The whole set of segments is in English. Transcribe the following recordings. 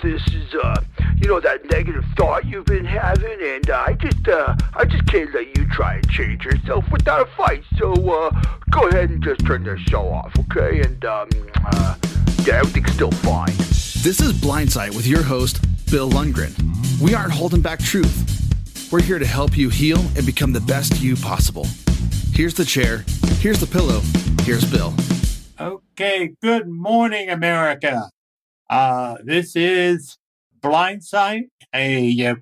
this is that negative thought you've been having, and I just can't let you try and change yourself without a fight. So go ahead and just turn this show off, okay? And yeah, everything's still fine. This is Blindsight with your host, Bill Lundgren. We aren't holding back truth. We're here to help you heal and become the best you possible. Here's the chair. Here's the pillow. Here's Bill. Okay, good morning, America. This is Blindsight, a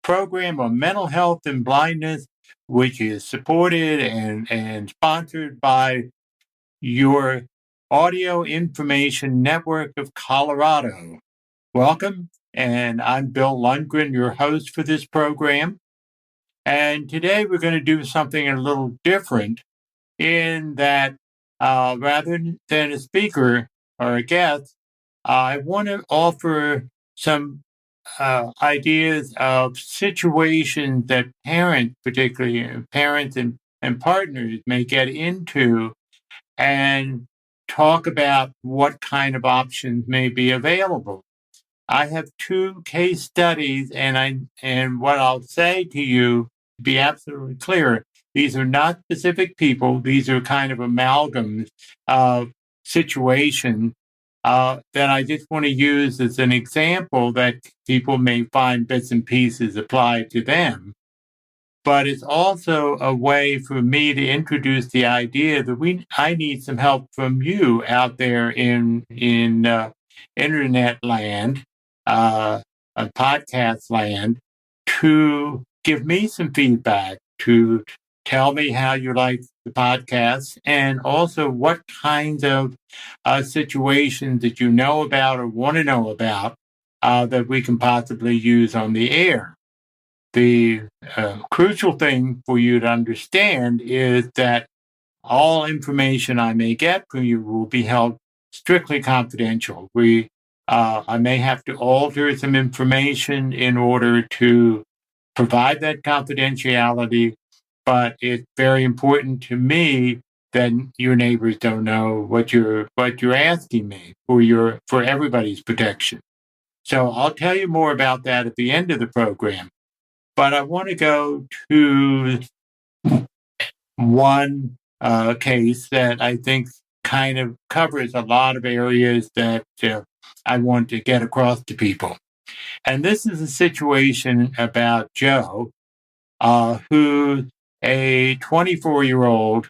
program on mental health and blindness, which is supported and sponsored by your Audio Information Network of Colorado. Welcome, and I'm Bill Lundgren, your host for this program. And today we're going to do something a little different in that rather than a speaker or a guest, I want to offer some ideas of situations that particularly parents and partners may get into, and talk about what kind of options may be available. I have two case studies, and what I'll say to you, to be absolutely clear, these are not specific people. These are kind of amalgams of situations that I just want to use as an example that people may find bits and pieces apply to them. But it's also a way for me to introduce the idea that I need some help from you out there in internet land, podcast land, to give me some feedback, to tell me how you like the podcast, and also what kinds of situations that you know about or want to know about that we can possibly use on the air. The crucial thing for you to understand is that all information I may get from you will be held strictly confidential. I may have to alter some information in order to provide that confidentiality, but it's very important to me that your neighbors don't know what you're asking me for everybody's protection. So I'll tell you more about that at the end of the program. But I want to go to one case that I think kind of covers a lot of areas that I want to get across to people. And this is a situation about Joe, who's a 24-year-old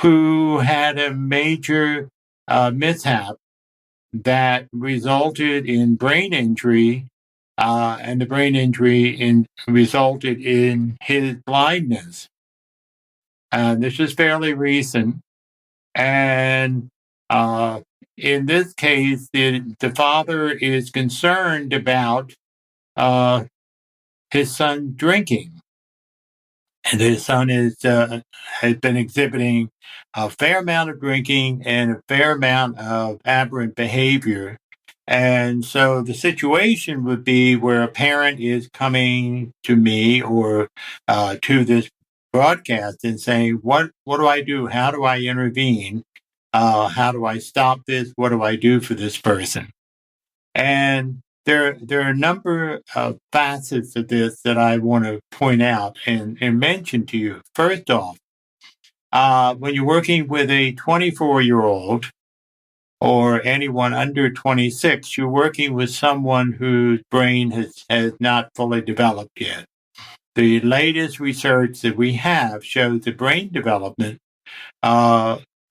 who had a major mishap that resulted in brain injury, and the brain injury resulted in his blindness. This is fairly recent. And in this case, the father is concerned about his son drinking. And his son has been exhibiting a fair amount of drinking and a fair amount of aberrant behavior. And so the situation would be where a parent is coming to me or to this broadcast and saying, what do I do? How do I intervene? How do I stop this? What do I do for this person? And there are a number of facets of this that I want to point out and mention to you. First off, when you're working with a 24-year-old or anyone under 26, you're working with someone whose brain has not fully developed yet. The latest research that we have shows that brain development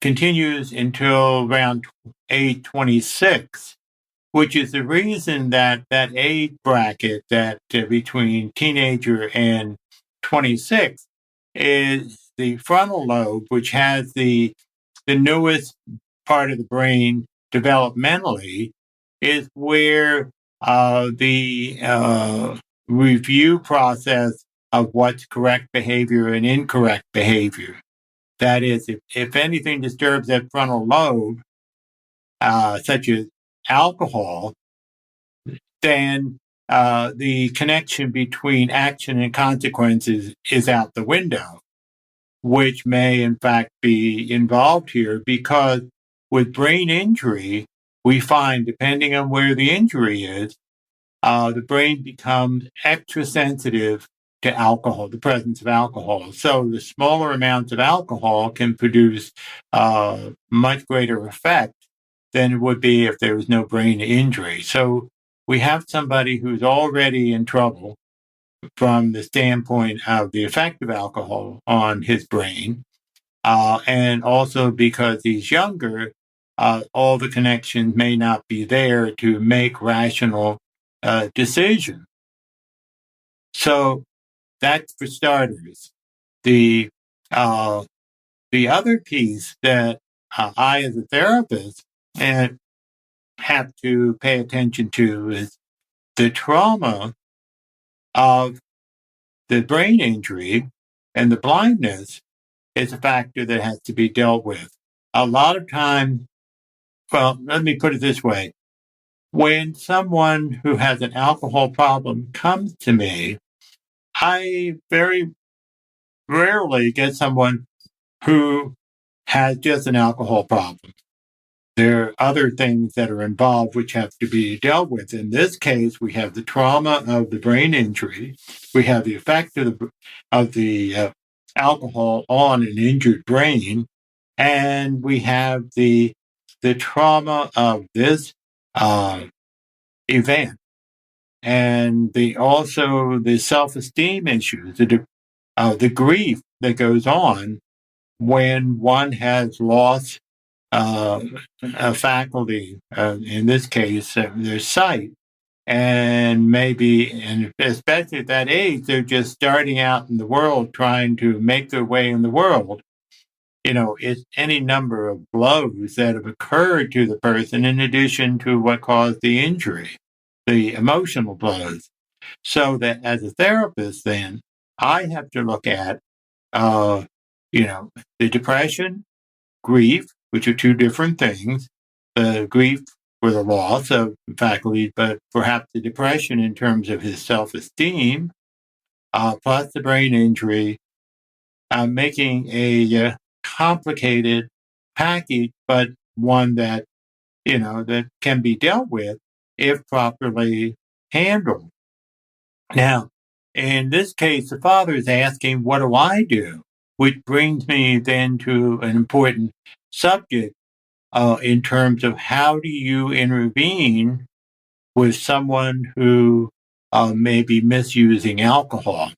continues until around age 26, which is the reason that age bracket that between teenager and 26 is the frontal lobe, which has the newest part of the brain developmentally, is where the review process of what's correct behavior and incorrect behavior. That is, if anything disturbs that frontal lobe, such as alcohol, then the connection between action and consequences is out the window, which may in fact be involved here, because with brain injury, we find, depending on where the injury is, the brain becomes extra sensitive to alcohol, the presence of alcohol. So the smaller amounts of alcohol can produce much greater effect than it would be if there was no brain injury. So we have somebody who's already in trouble from the standpoint of the effect of alcohol on his brain. And also because he's younger, all the connections may not be there to make rational decisions. So that's for starters. The other piece that I, as a therapist, have to pay attention to is the trauma of the brain injury and the blindness is a factor that has to be dealt with. A lot of times, well, let me put it this way. When someone who has an alcohol problem comes to me, I very rarely get someone who has just an alcohol problem. There are other things that are involved which have to be dealt with. In this case, we have the trauma of the brain injury. We have the effect of the alcohol on an injured brain. And we have the trauma of this event. And also the self-esteem issues, the grief that goes on when one has lost a faculty, in this case, their sight, and especially at that age, they're just starting out in the world, trying to make their way in the world. It's any number of blows that have occurred to the person in addition to what caused the injury, the emotional blows. So that as a therapist, then I have to look at, the depression, grief, which are two different things. The grief for the loss of faculty, but perhaps the depression in terms of his self-esteem, plus the brain injury, making a complicated package, but one that that can be dealt with if properly handled. Now, in this case, the father is asking, what do I do? Which brings me then to an important subject in terms of how do you intervene with someone who may be misusing alcohol.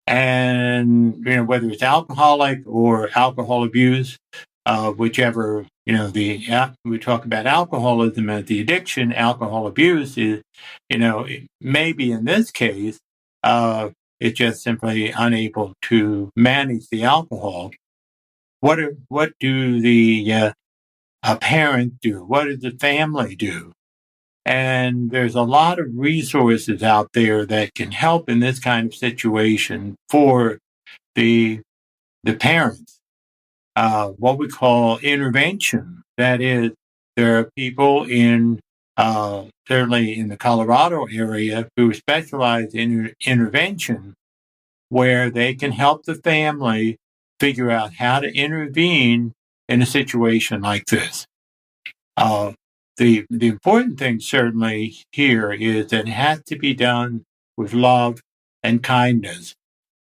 And, whether it's alcoholic or alcohol abuse, whichever, we talk about alcoholism as the addiction, alcohol abuse is, maybe in this case, it's just simply unable to manage the alcohol. What do the parents do? What does the family do? And there's a lot of resources out there that can help in this kind of situation for the parents. What we call intervention. That is, there are people certainly in the Colorado area, who specialize in intervention, where they can help the family figure out how to intervene in a situation like this. The important thing certainly here is that it has to be done with love and kindness.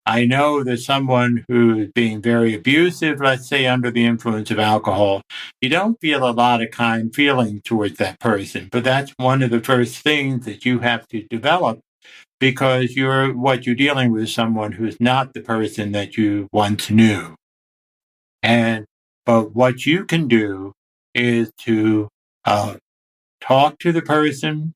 I know that someone who's being very abusive, let's say under the influence of alcohol, you don't feel a lot of kind feeling towards that person, but that's one of the first things that you have to develop, because what you're dealing with is someone who's not the person that you once knew. But what you can do is to talk to the person,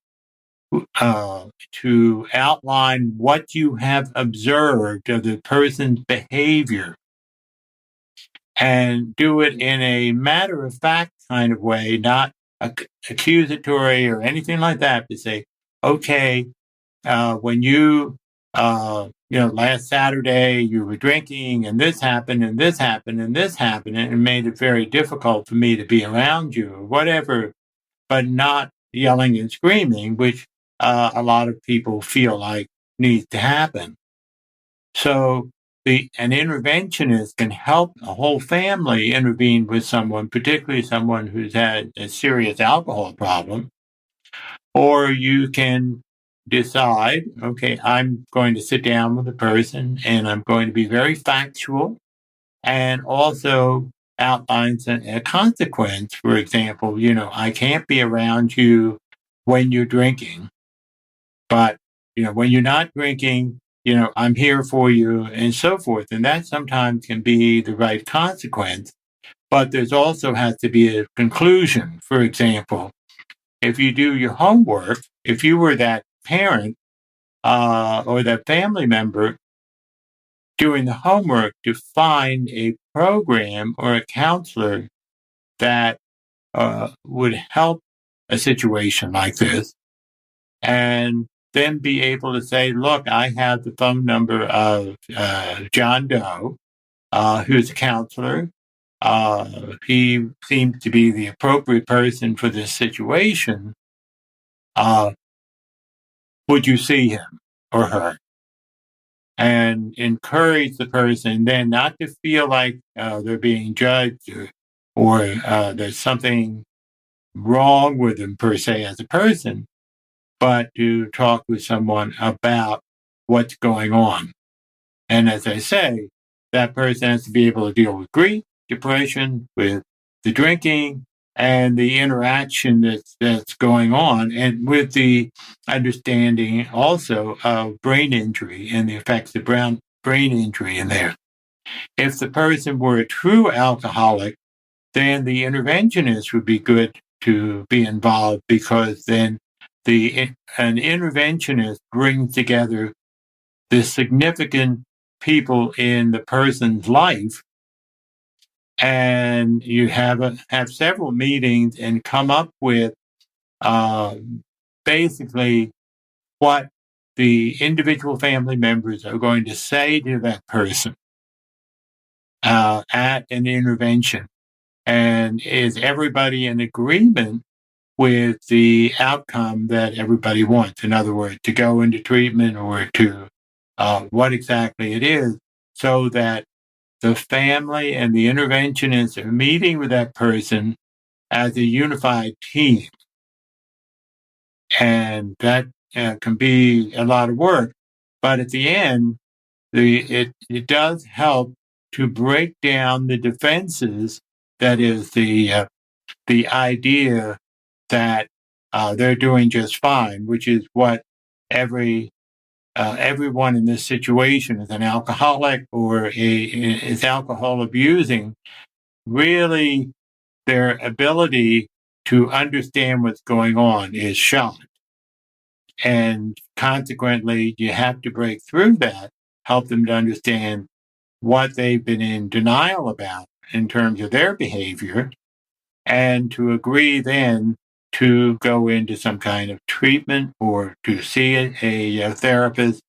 to outline what you have observed of the person's behavior, and do it in a matter-of-fact kind of way, not accusatory or anything like that, to say, okay, when last Saturday you were drinking and this happened and this happened and this happened, and it made it very difficult for me to be around you, or whatever, but not yelling and screaming, which a lot of people feel like needs to happen. So an interventionist can help a whole family intervene with someone, particularly someone who's had a serious alcohol problem, Or you can decide, okay, I'm going to sit down with a person and I'm going to be very factual and also outline a consequence. For example, I can't be around you when you're drinking, but, when you're not drinking, I'm here for you and so forth. And that sometimes can be the right consequence, but there's also has to be a conclusion. For example, if you do your homework, if you were that parent or that family member doing the homework to find a program or a counselor that would help a situation like this, and then be able to say, look, I have the phone number of John Doe, who's a counselor. He seems to be the appropriate person for this situation. Would you see him or her? And encourage the person then not to feel like they're being judged or there's something wrong with them per se as a person, but to talk with someone about what's going on. And as I say, that person has to be able to deal with grief, depression, with the drinking, and the interaction that's going on, and with the understanding also of brain injury and the effects of brain injury in there. If the person were a true alcoholic, then the interventionist would be good to be involved, because then an interventionist brings together the significant people in the person's life, and you have several meetings and come up with basically what the individual family members are going to say to that person at an intervention. And is everybody in agreement with the outcome that everybody wants? In other words, to go into treatment or to what exactly it is, so that the family and the interventionists are meeting with that person as a unified team. And that can be a lot of work. But at the end, it does help to break down the defenses. That is the idea that they're doing just fine, which is what everyone in this situation is an alcoholic or is alcohol abusing. Really, their ability to understand what's going on is shot. And consequently, you have to break through that, help them to understand what they've been in denial about in terms of their behavior, and to agree then to go into some kind of treatment or to see a therapist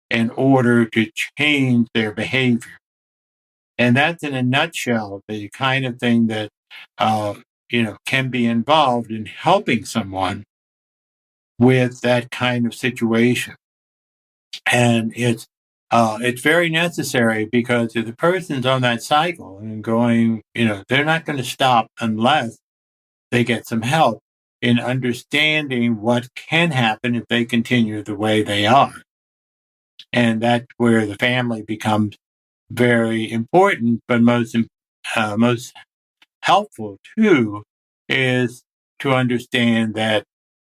in order to change their behavior. And that's in a nutshell the kind of thing that can be involved in helping someone with that kind of situation. And it's very necessary, because if the person's on that cycle and going, they're not going to stop unless they get some help in understanding what can happen if they continue the way they are. And that's where the family becomes very important, but most helpful too is to understand that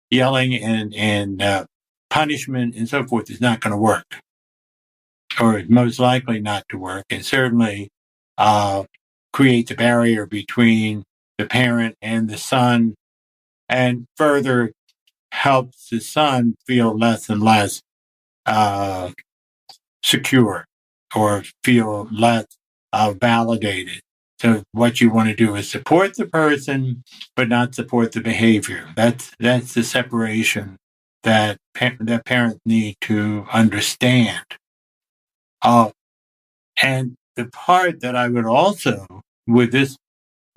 yelling and punishment and so forth is not going to work, or is most likely not to work, and certainly creates a barrier between the parent and the son, and further helps the son feel less and less secure, or feel less validated. So what you want to do is support the person, but not support the behavior. That's the separation that that parents need to understand. And the part that I would also, with this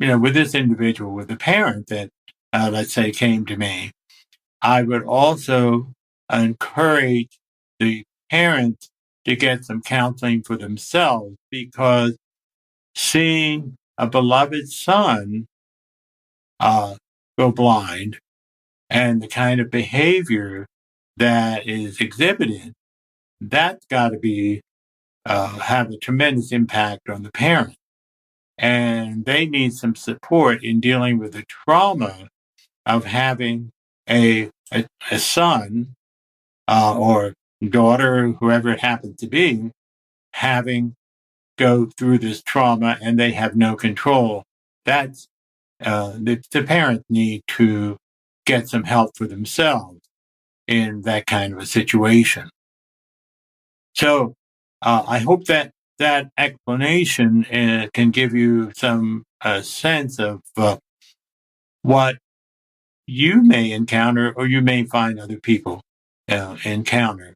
individual, with the parent that let's say came to me, I would also encourage the parents to get some counseling for themselves, because seeing a beloved son go blind and the kind of behavior that is exhibited, that's got to be have a tremendous impact on the parent. And they need some support in dealing with the trauma of having a son or daughter, whoever it happens to be, having go through this trauma and they have no control. That's the parents need to get some help for themselves in that kind of a situation. So I hope that that explanation can give you some sense of what you may encounter or you may find other people encounter.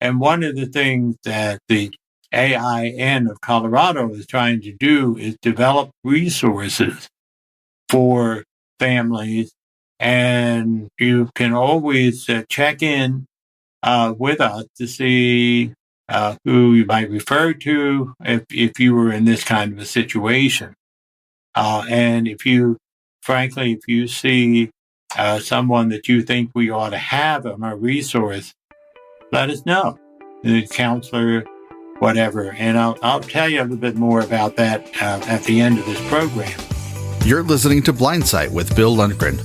And one of the things that the AIN of Colorado is trying to do is develop resources for families. And you can always check in with us to see who you might refer to if you were in this kind of a situation. And if you, frankly, if you see someone that you think we ought to have on our resource, let us know. The counselor, whatever. And I'll tell you a little bit more about that at the end of this program. You're listening to Blindsight with Bill Lundgren.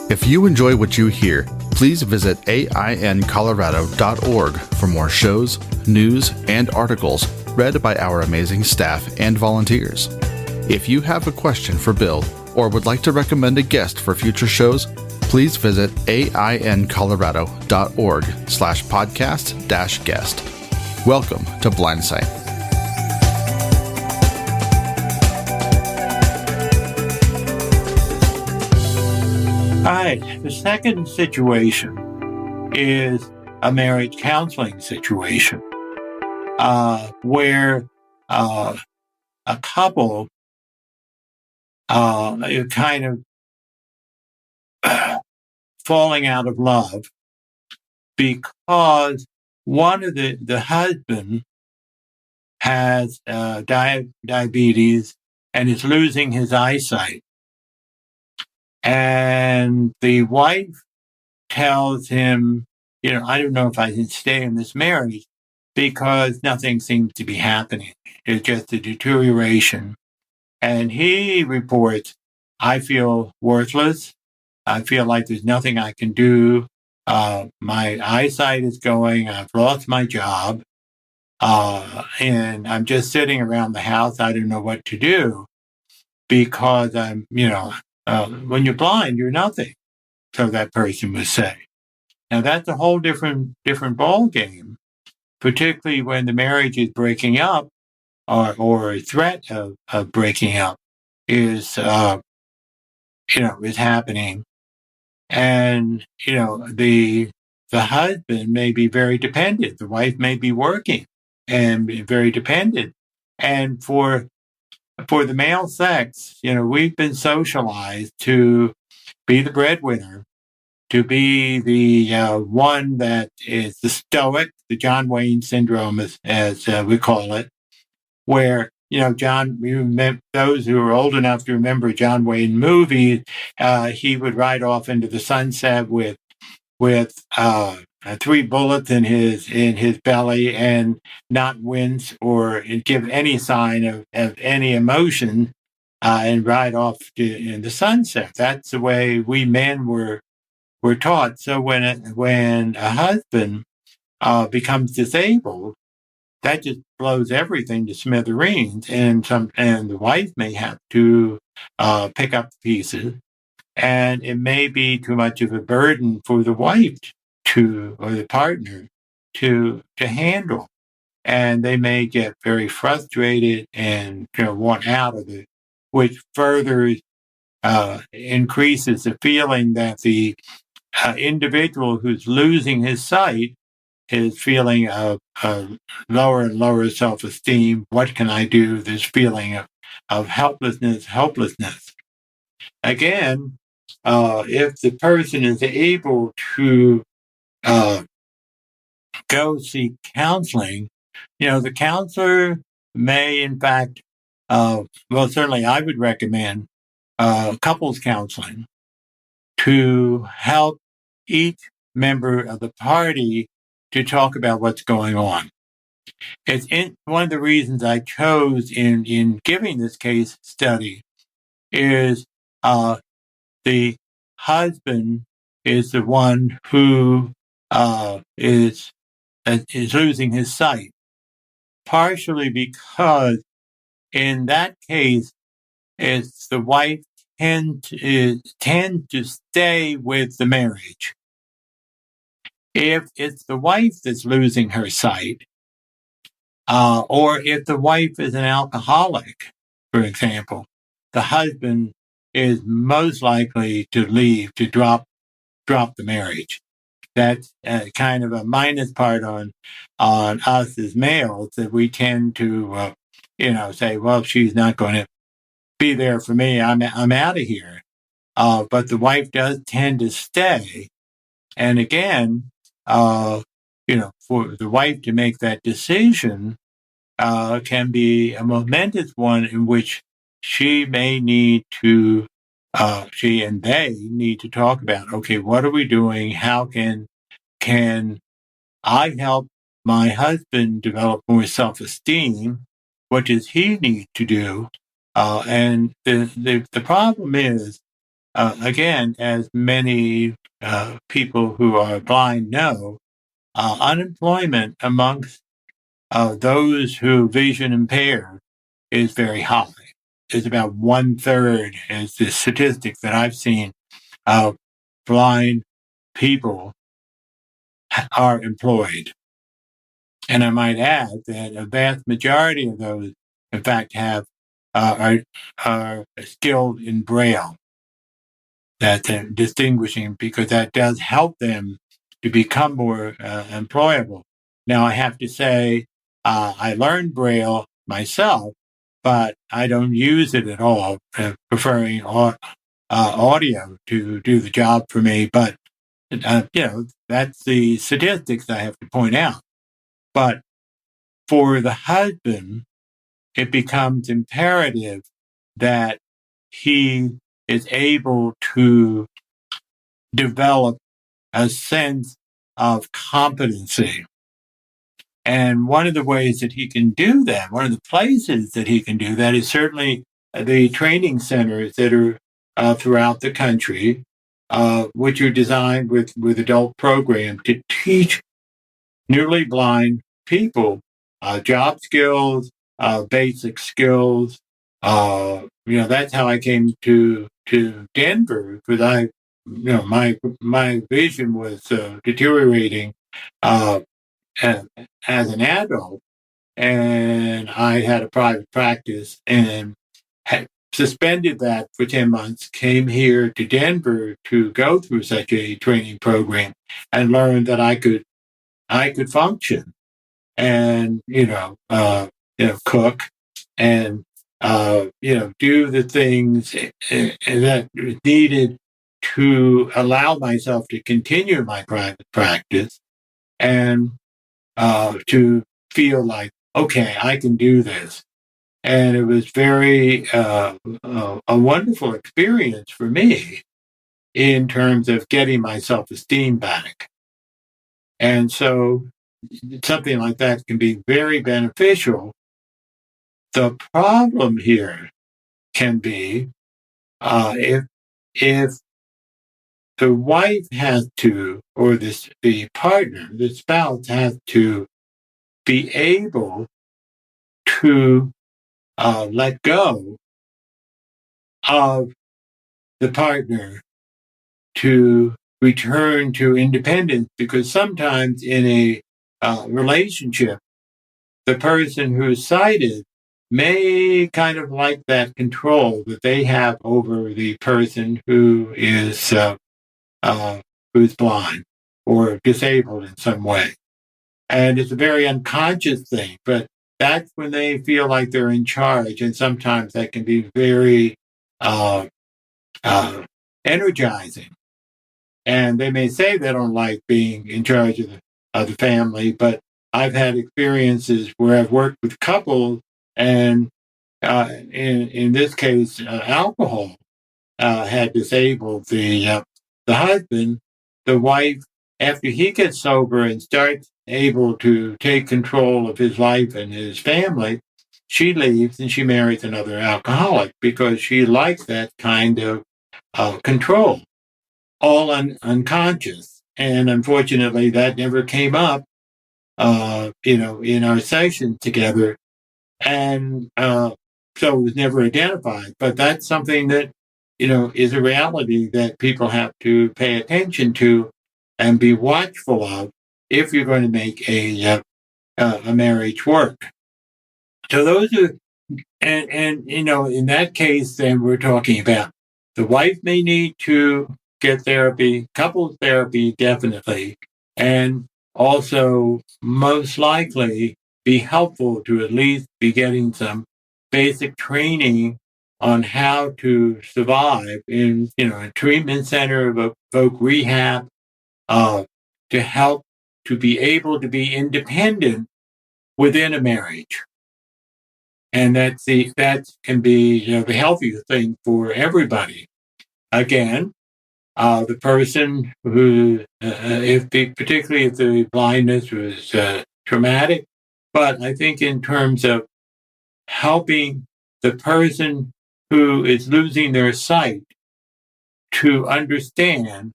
If you enjoy what you hear, please visit aincolorado.org for more shows, news, and articles read by our amazing staff and volunteers. If you have a question for Bill or would like to recommend a guest for future shows, please visit aincolorado.org/podcast-guest. Welcome to Blindsight. All right, the second situation is a marriage counseling situation where a couple are kind of falling out of love because one of the husband has diabetes and is losing his eyesight. And the wife tells him, I don't know if I can stay in this marriage because nothing seems to be happening. It's just a deterioration. And he reports, I feel worthless. I feel like there's nothing I can do. My eyesight is going. I've lost my job. And I'm just sitting around the house. I don't know what to do because I'm, when you're blind, you're nothing. So that person would say. Now that's a whole different ball game, particularly when the marriage is breaking up or a threat of breaking up is happening. And, the husband may be very dependent. The wife may be working and be very dependent. And for the male sex, we've been socialized to be the breadwinner, to be the one that is the stoic, the John Wayne syndrome, as we call it, where, those who are old enough to remember John Wayne movies, he would ride off into the sunset with 3 bullets in his belly and not wince or give any sign of any emotion and ride off in the sunset. That's the way we men were taught. So when a husband becomes disabled, that just blows everything to smithereens, and the wife may have to pick up the pieces, and it may be too much of a burden for the wife or the partner to handle, and they may get very frustrated and want out of it, which further increases the feeling that the individual who's losing his sight is feeling of lower and lower self-esteem. What can I do? This feeling of helplessness. Again, if the person is able to go seek counseling, the counselor may, in fact, certainly I would recommend couples counseling to help each member of the party to talk about what's going on. It's one of the reasons I chose in giving this case study is the husband is the one who is losing his sight, partially because in that case, it's the wife tend to stay with the marriage. If it's the wife that's losing her sight, or if the wife is an alcoholic, for example, the husband is most likely to leave, to drop the marriage. That's kind of a minus part on us as males, that we tend to, say, well, she's not going to be there for me. I'm out of here. But the wife does tend to stay. And again, for the wife to make that decision can be a momentous one in which she may need to, she and they need to talk about, okay, what are we doing? How can I help my husband develop more self-esteem? What does he need to do? And the problem is, again, as many people who are blind know, unemployment amongst those who are vision impaired is very high. It's about 1/3 is the statistic that I've seen of blind people are employed. And I might add that a vast majority of those, in fact, are skilled in Braille. That's distinguishing, because that does help them to become more employable. Now, I have to say, I learned Braille myself, but I don't use it at all, preferring audio to do the job for me. But, that's the statistics I have to point out. But for the husband, it becomes imperative that he is able to develop a sense of competency. And one of the ways that he can do that, one of the places that he can do that, is certainly the training centers that are throughout the country, which are designed with adult programs to teach newly blind people job skills, basic skills. That's how I came to Denver, because my vision was deteriorating as an adult, and I had a private practice and had suspended that for 10 months, came here to Denver to go through such a training program, and learned that I could function and, cook and, do the things that needed to allow myself to continue my private practice, and to feel like, okay, I can do this. And it was very a wonderful experience for me in terms of getting my self-esteem back. And so something like that can be very beneficial. The problem here can be if the wife has to, or the partner, the spouse has to be able to let go of the partner to return to independence, because sometimes in a relationship, the person who's sighted may kind of like that control that they have over the person who is who's blind or disabled in some way. And it's a very unconscious thing, but that's when they feel like they're in charge, and sometimes that can be very energizing. And they may say they don't like being in charge of the family, but I've had experiences where I've worked with couples, and in this case, alcohol had disabled the husband, the wife, after he gets sober and starts able to take control of his life and his family, she leaves and she marries another alcoholic because she likes that kind of control, all unconscious. And unfortunately, that never came up, in our sessions together. And so it was never identified. But that's something that, is a reality that people have to pay attention to and be watchful of if you're going to make a marriage work. So those are, and in that case, then we're talking about the wife may need to get therapy, couples therapy, definitely, and also most likely be helpful to at least be getting some basic training on how to survive in, a treatment center, voc rehab, to help to be able to be independent within a marriage. And that can be the healthiest thing for everybody. Again, the person who, particularly if the blindness was traumatic, but I think in terms of helping the person who is losing their sight to understand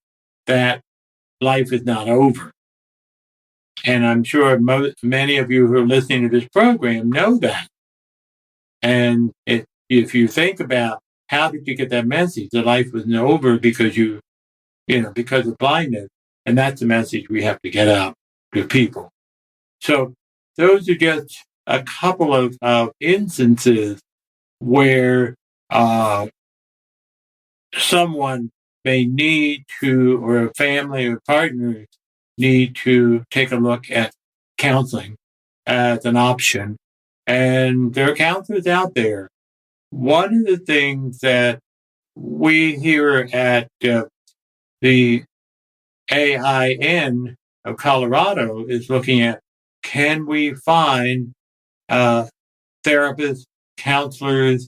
that life is not over. And I'm sure many of you who are listening to this program know that. And if you think about how did you get that message that life wasn't over because because of blindness, and that's the message we have to get out to people. So those are just a couple of instances where someone may need to, or a family or partners need to take a look at counseling as an option. And there are counselors out there. One of the things that we here at the AIN of Colorado is looking at, can we find therapists, counselors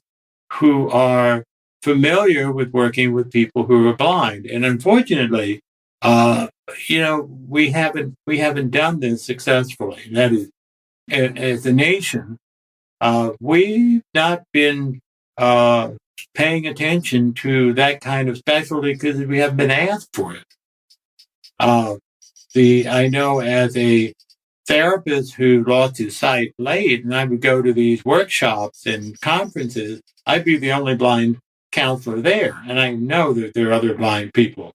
who are familiar with working with people who are blind? And unfortunately, we haven't done this successfully. That is, as a nation, we've not been paying attention to that kind of specialty because we haven't been asked for it. I know as a therapist who lost his sight late, and I would go to these workshops and conferences, I'd be the only blind counselor there, and I know that there are other blind people.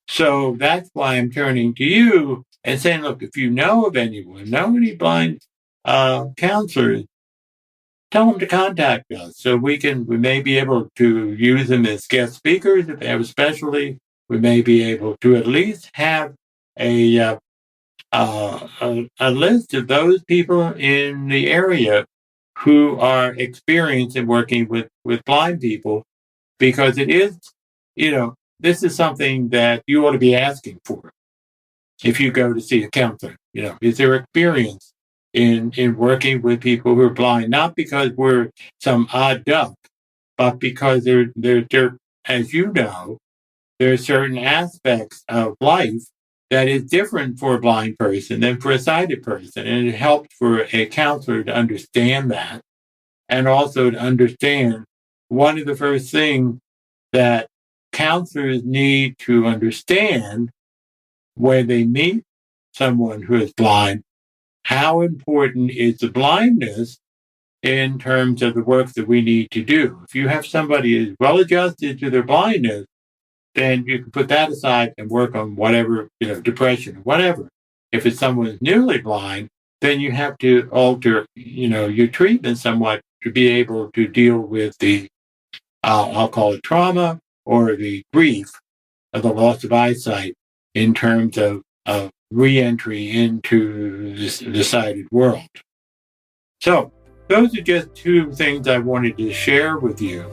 So that's why I'm turning to you and saying, look, if you know of anyone, know any blind counselors, tell them to contact us so we may be able to use them as guest speakers if they have a specialty. We may be able to at least have a list of those people in the area who are experienced in working with blind people, because it is, this is something that you ought to be asking for if you go to see a counselor. Is there experience in working with people who are blind, not because we're some odd duck, but because they're as you know, there are certain aspects of life that is different for a blind person than for a sighted person. And it helps for a counselor to understand that, and also to understand one of the first things that counselors need to understand when they meet someone who is blind, how important is the blindness in terms of the work that we need to do. If you have somebody who's well adjusted to their blindness, then you can put that aside and work on whatever, depression or whatever. If it's someone who's newly blind, then you have to alter, your treatment somewhat to be able to deal with the, I'll call it trauma or the grief of the loss of eyesight in terms of re-entry into the sighted world. So those are just two things I wanted to share with you.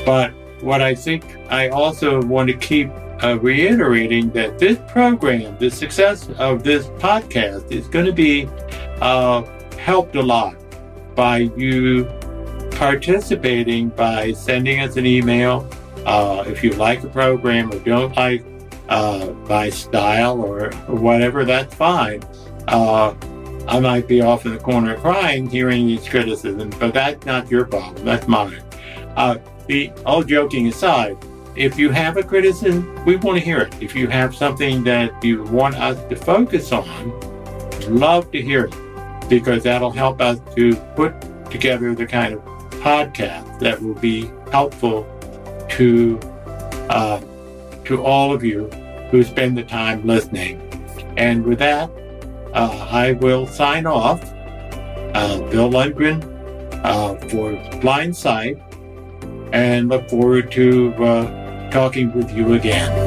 But what I think I also want to keep reiterating that this program, the success of this podcast, is going to be helped a lot by you participating by sending us an email if you like the program or don't like my style or whatever, that's fine. I might be off in the corner crying hearing these criticisms, but that's not your problem. That's mine. All joking aside, if you have a criticism, we want to hear it. If you have something that you want us to focus on, love to hear it, because that'll help us to put together the kind of podcast that will be helpful to all of you who spend the time listening. And with that, I will sign off. Bill Lundgren for Blindsight, and look forward to talking with you again.